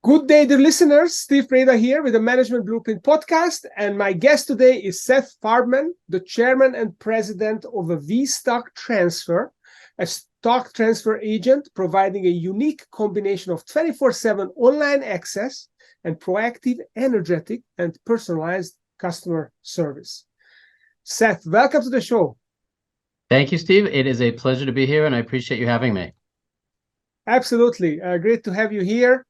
Good day, dear listeners. Steve Preda here with the Management Blueprint podcast. And my guest today is Seth Farbman, the chairman and president of a V-Stock Transfer, a stock transfer agent providing a unique combination of 24/7 online access and proactive, energetic, and personalized customer service. Seth, welcome to the show. Thank you, Steve. It is a pleasure to be here, and I appreciate you having me. Absolutely. Great to have you here.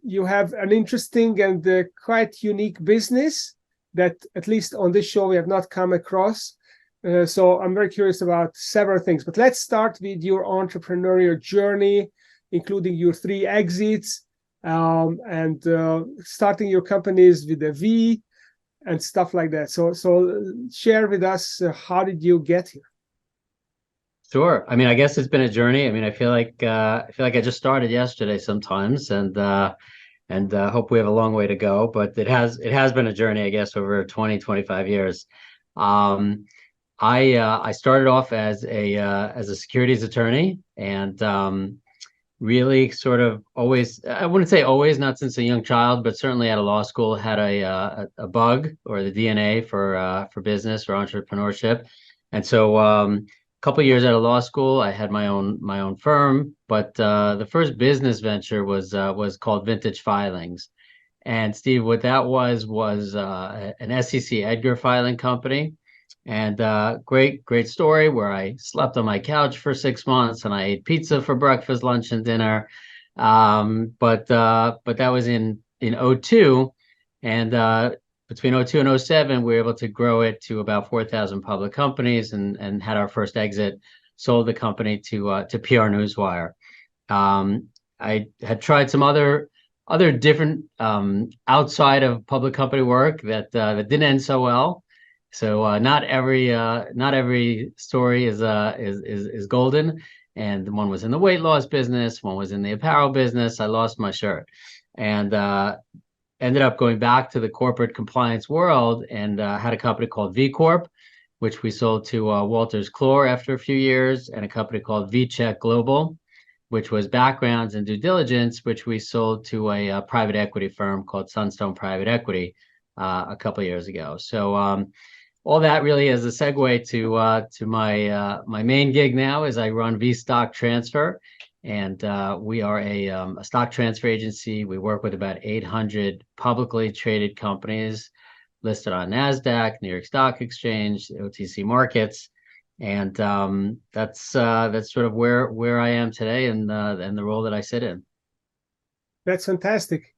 You have an interesting and quite unique business that, at least on this show, we have not come across. So I'm very curious about several things. But let's start with your entrepreneurial journey, including your 3 exits, and starting your companies with a V and stuff like that. So share with us, how did you get here? Sure. I mean, I guess it's been a journey. I mean, I feel like I just started yesterday sometimes, and hope we have a long way to go. But it has been a journey, I guess, over 25 years. I started off as a securities attorney, and really sort of always, I wouldn't say always, not since a young child, but certainly at a law school, had a bug or the DNA for business or entrepreneurship. And so couple of years out of law school, I had my own firm, but the first business venture was called Vintage Filings. And Steve, what that was an SEC Edgar filing company, and great story where I slept on my couch for 6 months and I ate pizza for breakfast, lunch, and dinner. But that was in 2002, and between 2002 and 2007, we were able to grow it to about 4,000 public companies, and had our first exit, sold the company to PR Newswire. I had tried some other different outside of public company work that didn't end so well. So not every story is golden. And one was in the weight loss business, one was in the apparel business. I lost my shirt, and ended up going back to the corporate compliance world, and had a company called V Corp, which we sold to Wolters Kluwer after a few years, and a company called VCheck Global, which was backgrounds and due diligence, which we sold to a private equity firm called Sunstone Private Equity a couple of years ago. So all that really is a segue to my main gig now, is I run V-Stock Transfer. And we are a stock transfer agency. We work with about 800 publicly traded companies listed on NASDAQ, New York Stock Exchange, OTC markets, and that's sort of where I am today, and the role that I sit in. That's fantastic.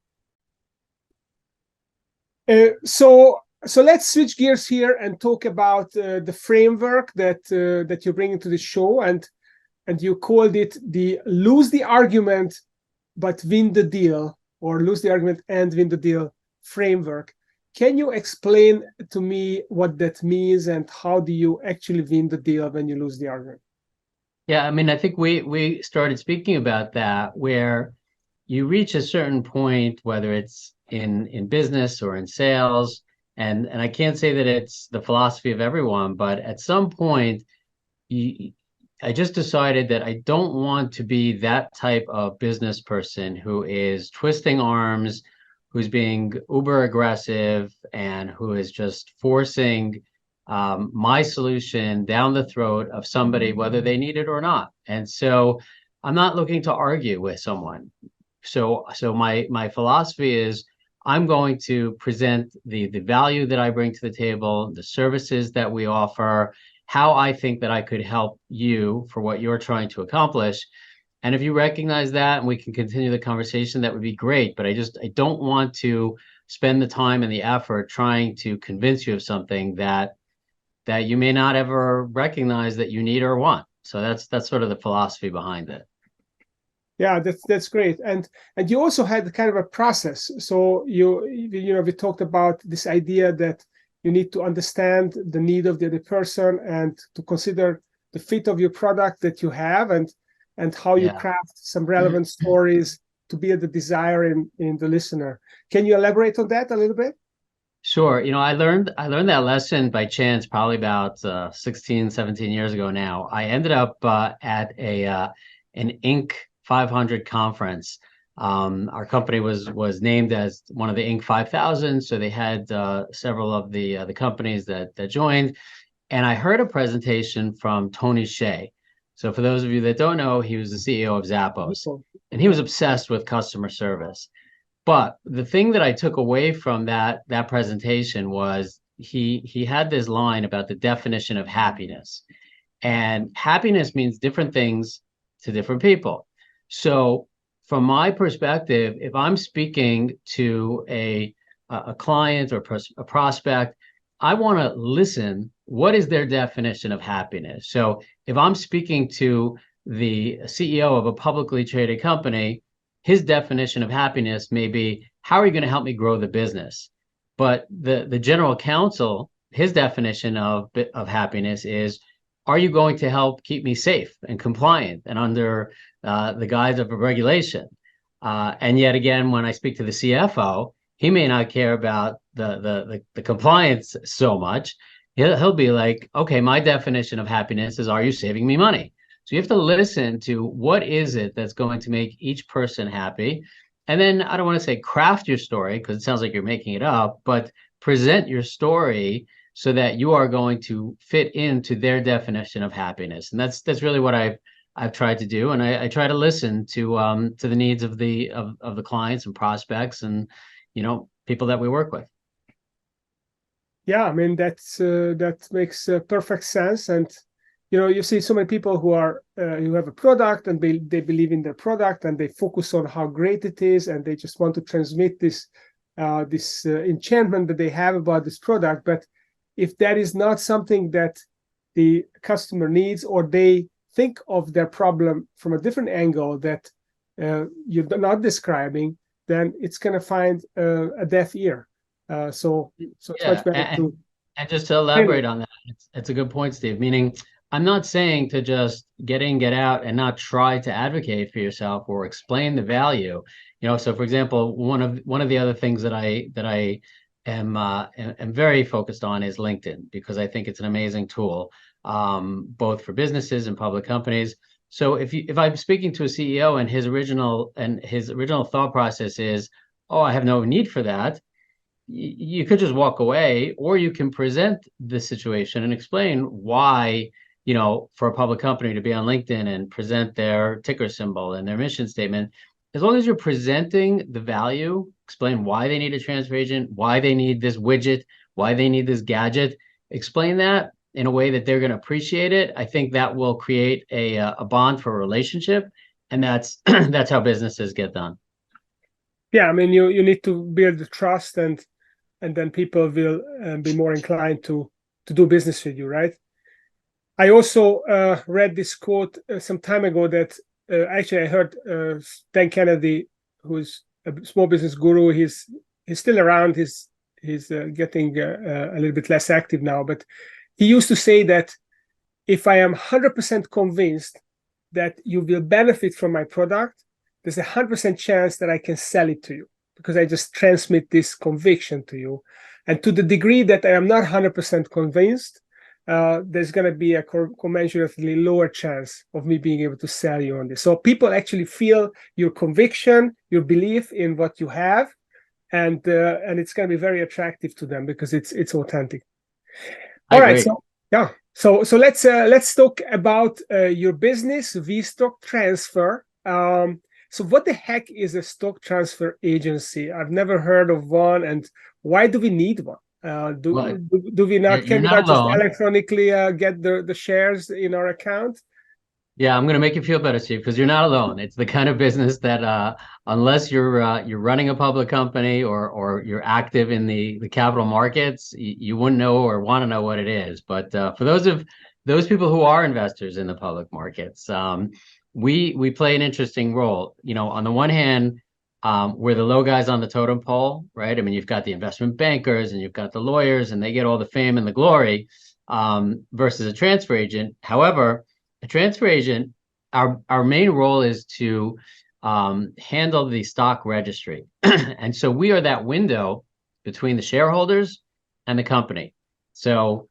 So let's switch gears here and talk about the framework that you're bringing to the show, and you called it the lose the argument but win the deal, or lose the argument and win the deal framework. Can you explain to me what that means, and how do you actually win the deal when you lose the argument? Yeah, I mean, I think we started speaking about that, where you reach a certain point, whether it's in business or in sales, and I can't say that it's the philosophy of everyone, but at some point I just decided that I don't want to be that type of business person who is twisting arms, who's being uber aggressive, and who is just forcing my solution down the throat of somebody, whether they need it or not. And so I'm not looking to argue with someone. So my philosophy is, I'm going to present the value that I bring to the table, the services that we offer, how I think that I could help you for what you're trying to accomplish. And if you recognize that and we can continue the conversation, that would be great. But I don't want to spend the time and the effort trying to convince you of something that you may not ever recognize that you need or want. So that's sort of the philosophy behind it. Yeah, that's great. And you also had kind of a process. So we talked about this idea that you need to understand the need of the other person, and to consider the fit of your product that you have, and how you craft some relevant stories to be the desire in the listener. Can you elaborate on that a little bit? Sure. I learned that lesson by chance, probably about 16, 17 years ago now. I ended up at an Inc. 500 conference Our company was named as one of the Inc. 5000, so they had several of the companies that joined. And I heard a presentation from Tony Hsieh. So for those of you that don't know, he was the CEO of Zappos, and he was obsessed with customer service. But the thing that I took away from that presentation was he had this line about the definition of happiness. And happiness means different things to different people. So from my perspective, if I'm speaking to a client or a prospect, I want to listen. What is their definition of happiness? So if I'm speaking to the CEO of a publicly traded company, his definition of happiness may be, how are you going to help me grow the business? But the general counsel, his definition of happiness is, are you going to help keep me safe and compliant and under the guise of a regulation? And yet again, when I speak to the CFO, he may not care about the compliance so much. He'll be like, okay, my definition of happiness is, are you saving me money? So you have to listen to what is it that's going to make each person happy. And then I don't want to say craft your story, because it sounds like you're making it up, but present your story so that you are going to fit into their definition of happiness. And that's really what I've tried to do. And I try to listen to the needs of the clients and prospects and, people that we work with. Yeah, I mean, that makes perfect sense. And you see so many people who have a product and they believe in their product and they focus on how great it is, and they just want to transmit this enchantment that they have about this product. But if that is not something that the customer needs, or they think of their problem from a different angle that you're not describing, then it's going to find a deaf ear. So it's much better to. And just to elaborate on that, it's a good point, Steve. Meaning, I'm not saying to just get in, get out, and not try to advocate for yourself or explain the value. So for example, one of the other things that I am very focused on is LinkedIn, because I think it's an amazing tool, both for businesses and public companies. So if I'm speaking to a CEO and his original thought process is, oh, I have no need for that, you could just walk away, or you can present the situation and explain why, for a public company to be on LinkedIn and present their ticker symbol and their mission statement. As long as you're presenting the value, explain why they need a transfer agent, why they need this widget, why they need this gadget, explain that in a way that they're going to appreciate it. I think that will create a bond for a relationship, and that's that's how businesses get done. Yeah, I mean, you need to build the trust, and then people will be more inclined to do business with you, right? I also read this quote some time ago that actually I heard Dan Kennedy, who's a small business guru. He's still around. He's getting a little bit less active now, but he used to say that if I am 100% convinced that you will benefit from my product, there's a 100% chance that I can sell it to you, because I just transmit this conviction to you. And to the degree that I am not 100% convinced, there's going to be a commensurately lower chance of me being able to sell you on this. So people actually feel your conviction, your belief in what you have, and it's going to be very attractive to them because it's authentic. All right, so yeah, so let's talk about your business, V-Stock Transfer. So what the heck is a stock transfer agency? I've never heard of one, and why do we need one? Do we not, can we not just electronically get the shares in our account? Yeah, I'm going to make you feel better, Steve, because you're not alone. It's the kind of business that unless you're running a public company or you're active in the capital markets, you wouldn't know or want to know what it is. But for those people who are investors in the public markets, we play an interesting role. On the one hand, we're the low guys on the totem pole, right? I mean, you've got the investment bankers and you've got the lawyers, and they get all the fame and the glory, versus a transfer agent. However, a transfer agent, our main role is to handle the stock registry. And so we are that window between the shareholders and the company. So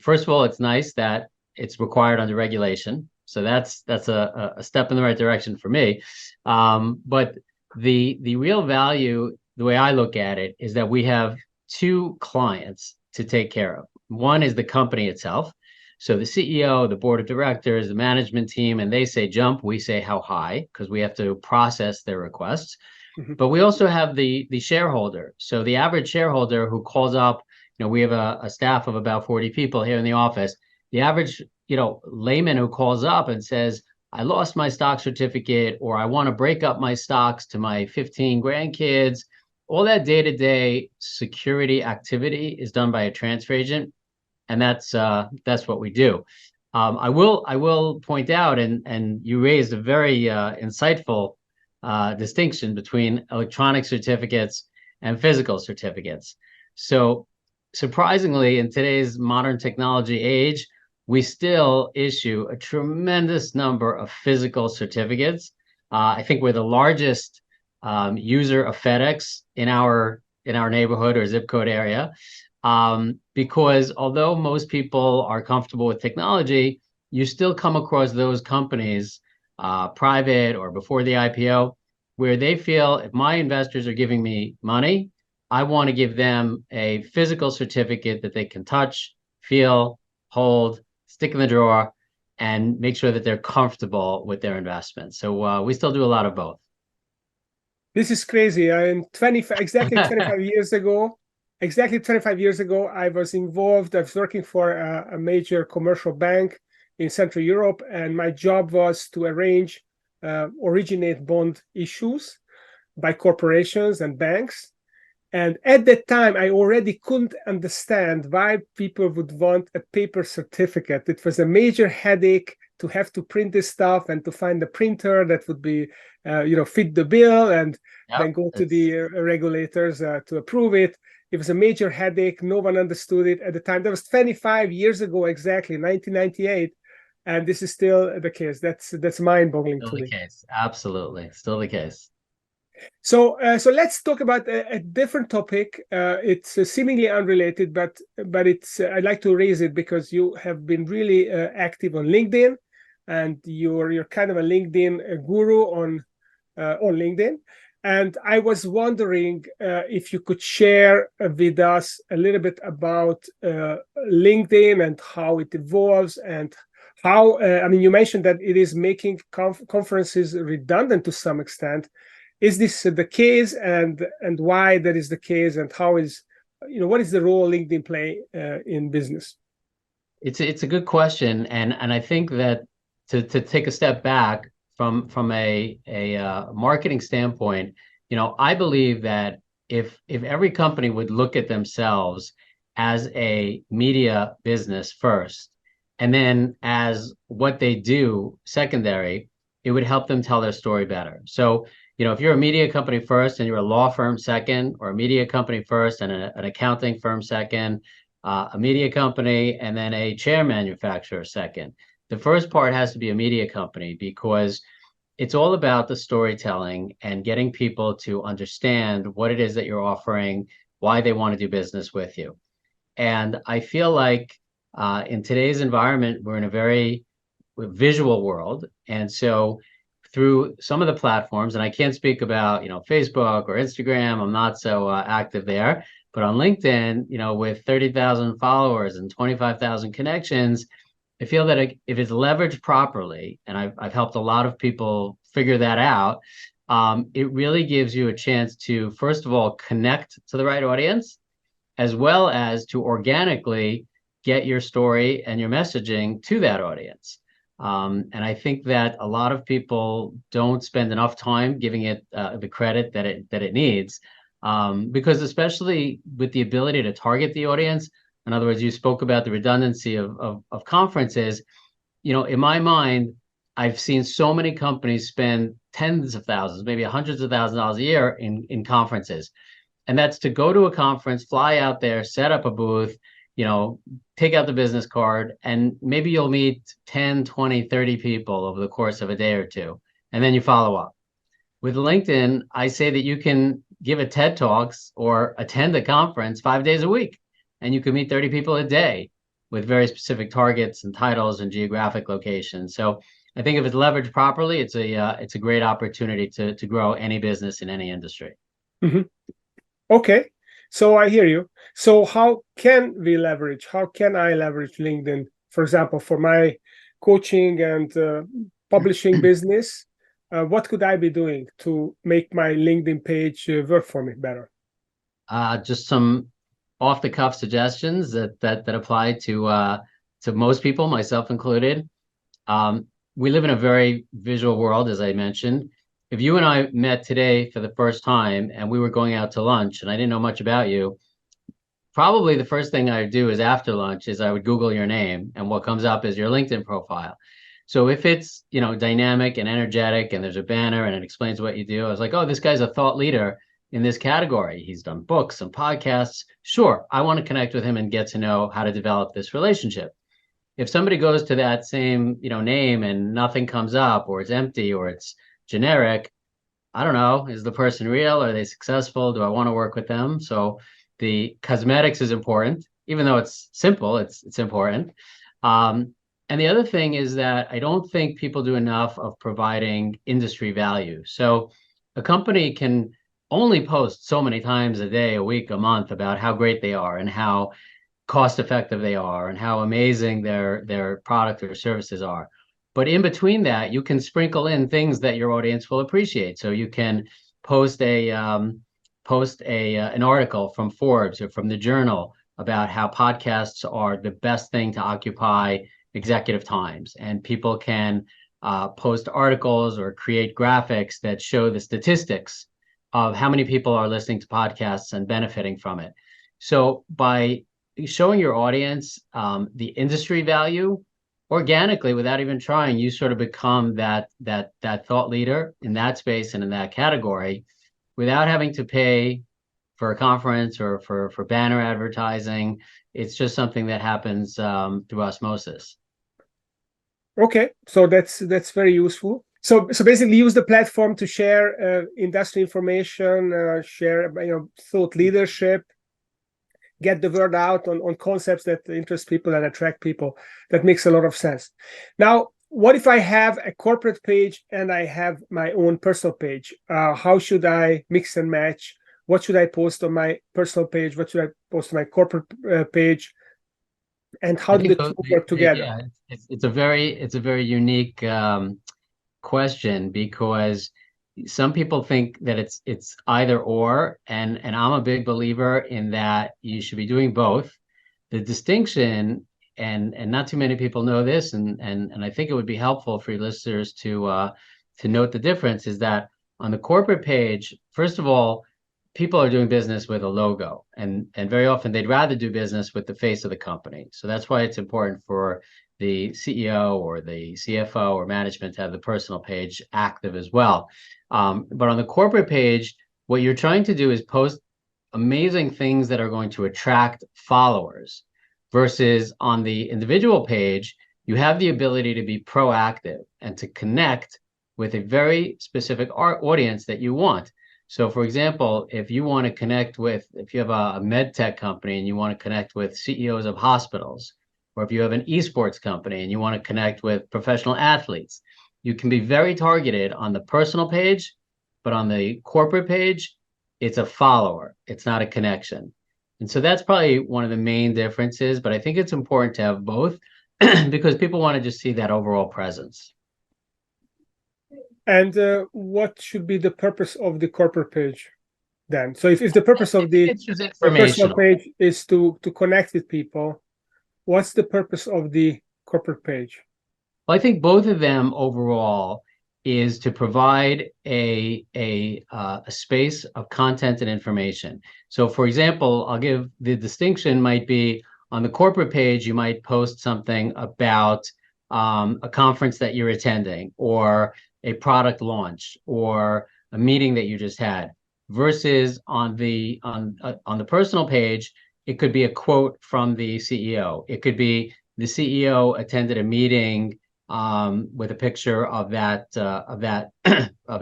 first of all, it's nice that it's required under regulation. So that's a step in the right direction for me. But the real value, the way I look at it, is that we have two clients to take care of. One is the company itself. So the CEO, the board of directors, the management team, and they say jump, we say how high, because we have to process their requests. But we also have the shareholder. So the average shareholder who calls up, we have a staff of about 40 people here in the office. The average, layman who calls up and says, I lost my stock certificate, or I want to break up my stocks to my 15 grandkids. All that day-to-day security activity is done by a transfer agent, and that's what we do. I will point out, and you raised a very insightful distinction between electronic certificates and physical certificates. So surprisingly, in today's modern technology age, we still issue a tremendous number of physical certificates. I think we're the largest user of FedEx in our neighborhood or zip code area, because although most people are comfortable with technology, you still come across those companies, private or before the IPO, where they feel if my investors are giving me money, I want to give them a physical certificate that they can touch, feel, hold, stick in the drawer, and make sure that they're comfortable with their investment. So we still do a lot of both. This is crazy. Exactly 25 years ago, I was involved. I was working for a major commercial bank in Central Europe, and my job was to originate bond issues by corporations and banks. And at that time, I already couldn't understand why people would want a paper certificate. It was a major headache to have to print this stuff and to find a printer that would be, fit the bill, and then go to the regulators to approve it. It was a major headache. No one understood it at the time. That was 25 years ago, exactly, 1998. And this is still the case. That's mind-boggling to me. Still the case. Absolutely. Still the case. So let's talk about a different topic. It's seemingly unrelated, but I'd like to raise it because you have been really active on LinkedIn, and you're kind of a LinkedIn guru on LinkedIn. And I was wondering if you could share with us a little bit about LinkedIn and how it evolves, and how you mentioned that it is making conferences redundant to some extent. Is this the case, and why that is the case, and how is, what is the role LinkedIn play in business? It's a good question, and I think that to take a step back from a marketing standpoint, I believe that if every company would look at themselves as a media business first, and then as what they do secondary, it would help them tell their story better. So, if you're a media company first and you're a law firm second, or a media company first and an accounting firm second, a media company and then a chair manufacturer second, the first part has to be a media company, because it's all about the storytelling and getting people to understand what it is that you're offering, why they want to do business with you. And I feel like in today's environment, we're in a very visual world. And so through some of the platforms, and I can't speak about, Facebook or Instagram, I'm not so active there, but on LinkedIn, with 30,000 followers and 25,000 connections, I feel that if it's leveraged properly, and I've helped a lot of people figure that out, it really gives you a chance to, first of all, connect to the right audience, as well as to organically get your story and your messaging to that audience. And I think that a lot of people don't spend enough time giving it the credit that it needs, because especially with the ability to target the audience. In other words, you spoke about the redundancy of conferences. In my mind, I've seen so many companies spend tens of thousands, maybe hundreds of thousands of dollars a year in conferences. And that's to go to a conference, fly out there, set up a booth, take out the business card, and maybe you'll meet 10, 20, 30 people over the course of a day or two, and then you follow up. With LinkedIn, I say that you can give a TED Talks or attend a conference 5 days a week, and you can meet 30 people a day with very specific targets and titles and geographic locations. So I think if it's leveraged properly, it's a great opportunity to grow any business in any industry. Mm-hmm. Okay, so I hear you. So how can we leverage? How can I leverage LinkedIn, for example, for my coaching and publishing business? What could I be doing to make my LinkedIn page work for me better? Just some off-the-cuff suggestions that apply to most people, myself included. We live in a very visual world, as I mentioned. If you and I met today for the first time and we were going out to lunch and I didn't know much about you, probably the first thing I would do is after lunch is I would Google your name, and what comes up is your LinkedIn profile. So if it's, dynamic and energetic and there's a banner and it explains what you do, I was like, oh, this guy's a thought leader in this category. He's done books and podcasts. Sure, I want to connect with him and get to know how to develop this relationship. If somebody goes to that same, name and nothing comes up, or it's empty, or it's generic, I don't know, is the person real? Are they successful? Do I want to work with them? So the cosmetics is important, even though it's simple, it's important. And the other thing is that I don't think people do enough of providing industry value. So a company can only post so many times a day, a week, a month about how great they are and how cost effective they are and how amazing their product or services are. But in between that, you can sprinkle in things that your audience will appreciate. So you can post an article from Forbes or from the Journal about how podcasts are the best thing to occupy executive times, and people can post articles or create graphics that show the statistics of how many people are listening to podcasts and benefiting from it. So by showing your audience the industry value organically without even trying, you sort of become that thought leader in that space and in that category without having to pay for a conference or for banner advertising. It's just something that happens through osmosis. Okay, so that's very useful. So basically, use the platform to share industry information, share thought leadership, get the word out on concepts that interest people and attract people. That makes a lot of sense. Now, what if I have a corporate page and I have my own personal page? How should I mix and match? What should I post on my personal page? What should I post on my corporate page? And how do the two work together? Yeah, it's a very unique question, because some people think that it's either or, and I'm a big believer in that you should be doing both. The distinction, and not too many people know this, and I think it would be helpful for your listeners to note the difference, is that on the corporate page, first of all, people are doing business with a logo, and very often they'd rather do business with the face of the company. So that's why it's important for the CEO or the CFO or management to have the personal page active as well. But on the corporate page, what you're trying to do is post amazing things that are going to attract followers, versus on the individual page, you have the ability to be proactive and to connect with a very specific audience that you want. So for example, if you want to connect with, if you have a med tech company and you want to connect with CEOs of hospitals, or if you have an esports company and you want to connect with professional athletes, you can be very targeted on the personal page, but on the corporate page, it's a follower, it's not a connection. And so that's probably one of the main differences, but I think it's important to have both because people want to just see that overall presence. And what should be the purpose of the corporate page then? So if the purpose of the personal page is to connect with people, what's the purpose of the corporate page? Well, I think both of them overall is to provide a space of content and information. So for example, I'll give the distinction might be on the corporate page, you might post something about a conference that you're attending, or a product launch, or a meeting that you just had, versus on the personal page, it could be a quote from the CEO. It could be the CEO attended a meeting with a picture of that of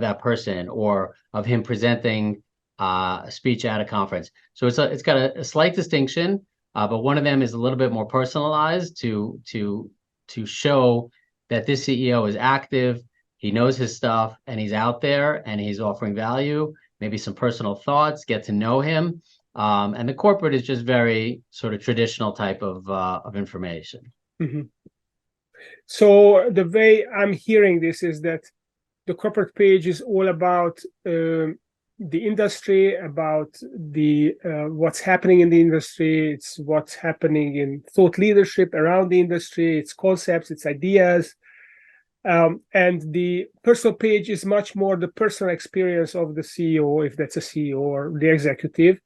that person, or of him presenting a speech at a conference. So it's got a slight distinction, but one of them is a little bit more personalized to show that this CEO is active, he knows his stuff, and he's out there and he's offering value, maybe some personal thoughts, get to know him. And the corporate is just very sort of traditional type of information. Mm-hmm. So the way I'm hearing this is that the corporate page is all about the industry, about the what's happening in the industry. It's what's happening in thought leadership around the industry. It's concepts, it's ideas. And the personal page is much more the personal experience of the CEO, if that's a CEO or the executive,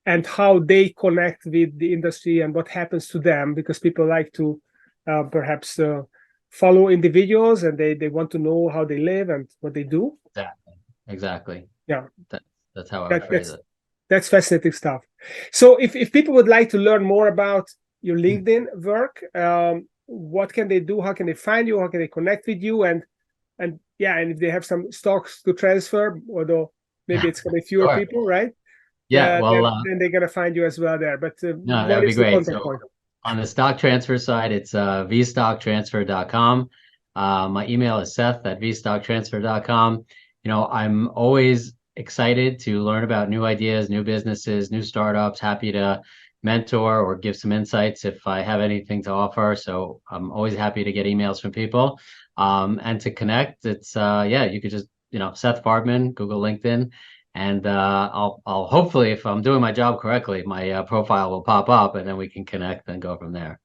and how they connect with the industry and what happens to them, because people like to perhaps follow individuals and they want to know how they live and what they do. Exactly. Yeah. That's how I would phrase it. That's fascinating stuff. So if people would like to learn more about your LinkedIn work, what can they do? How can they find you? How can they connect with you? And if they have some stocks to transfer, although maybe it's going to be fewer Sure. people, right? Yeah, then they're going to find you as well there. But no, that would be great. So on the stock transfer side, it's vstocktransfer.com. My email is seth@vstocktransfer.com. I'm always excited to learn about new ideas, new businesses, new startups. Happy to mentor or give some insights if I have anything to offer. So I'm always happy to get emails from people. And to connect, it's you could just Seth Farbman, Google, LinkedIn. And I'll hopefully, if I'm doing my job correctly, my profile will pop up and then we can connect and go from there.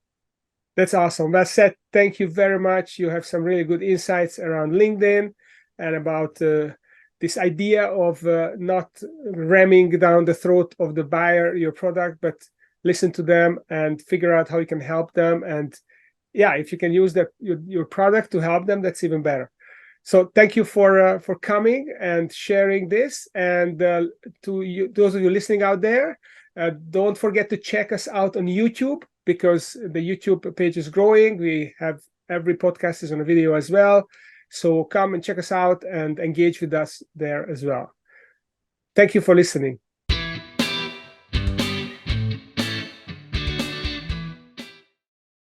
That's awesome. Well, Seth, thank you very much. You have some really good insights around LinkedIn and about this idea of not ramming down the throat of the buyer your product, but listen to them and figure out how you can help them. And if you can use your product to help them, that's even better. So thank you for coming and sharing this. And to you, those of you listening out there, don't forget to check us out on YouTube, because the YouTube page is growing. We have every podcast is on a video as well. So come and check us out and engage with us there as well. Thank you for listening.